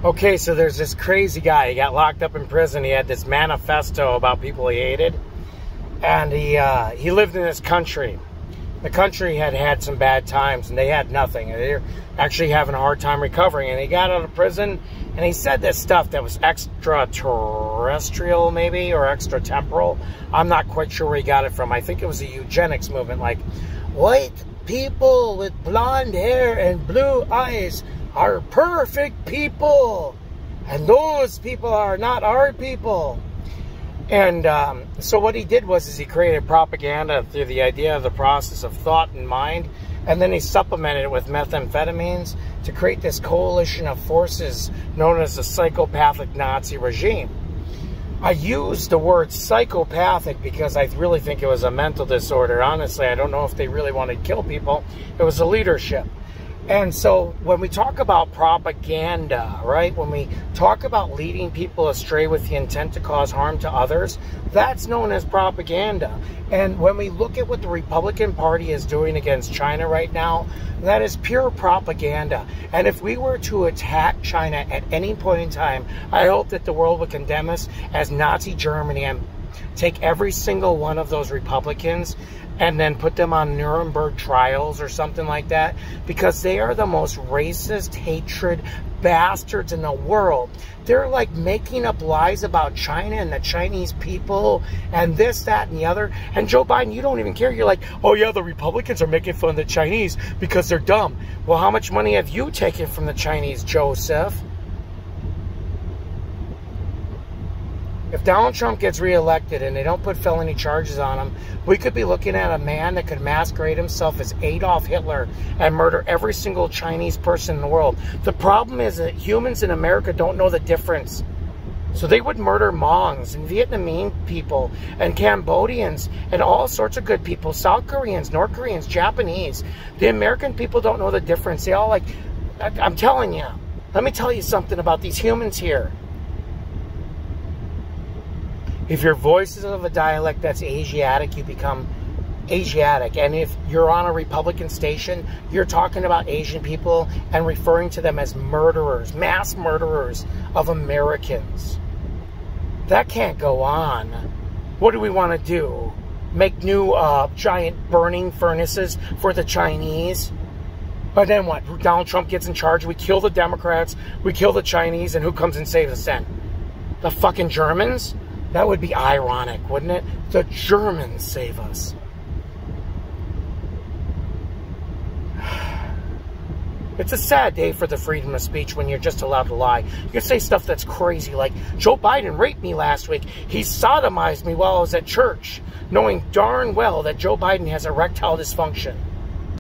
Okay, so there's this crazy guy. He got locked up in prison. He had this manifesto about people he hated. And he lived in this country. The country had had some bad times, and they had nothing. They're actually having a hard time recovering. And he got out of prison, and he said this stuff that was extraterrestrial, maybe, or extratemporal. I'm not quite sure where he got it from. I think it was a eugenics movement, like, white people with blonde hair and blue eyes are perfect people, and those people are not our people. And so what he did was he created propaganda through the idea of the process of thought and mind, and then he supplemented it with methamphetamines to create this coalition of forces known as the psychopathic Nazi regime. I use the word psychopathic because I really think it was a mental disorder. Honestly, I don't know if they really wanted to kill people. It was a leadership. And so when we talk about propaganda, right, when we talk about leading people astray with the intent to cause harm to others, that's known as propaganda. And when we look at what the Republican Party is doing against China right now, that is pure propaganda. And if we were to attack China at any point in time, I hope that the world would condemn us as Nazi Germany and take every single one of those Republicans and then put them on Nuremberg trials or something like that, because they are the most racist, hatred bastards in the world. They're like making up lies about China and the Chinese people and this, that, and the other. And Joe Biden, you don't even care. You're like, oh yeah, the Republicans are making fun of the Chinese because they're dumb. Well, how much money have you taken from the Chinese, Joseph? If Donald Trump gets reelected and they don't put felony charges on him, we could be looking at a man that could masquerade himself as Adolf Hitler and murder every single Chinese person in the world. The problem is that humans in America don't know the difference. So they would murder Hmongs and Vietnamese people and Cambodians and all sorts of good people, South Koreans, North Koreans, Japanese. The American people don't know the difference. They all like, I'm telling you, let me tell you something about these humans here. If your voice is of a dialect that's Asiatic, you become Asiatic. And if you're on a Republican station, you're talking about Asian people and referring to them as murderers, mass murderers of Americans. That can't go on. What do we want to do? Make new giant burning furnaces for the Chinese? But then what? Donald Trump gets in charge, we kill the Democrats, we kill the Chinese, and who comes and saves us then? The fucking Germans? That would be ironic, wouldn't it? The Germans save us. It's a sad day for the freedom of speech when you're just allowed to lie. You can say stuff that's crazy, like, Joe Biden raped me last week. He sodomized me while I was at church, knowing darn well that Joe Biden has erectile dysfunction.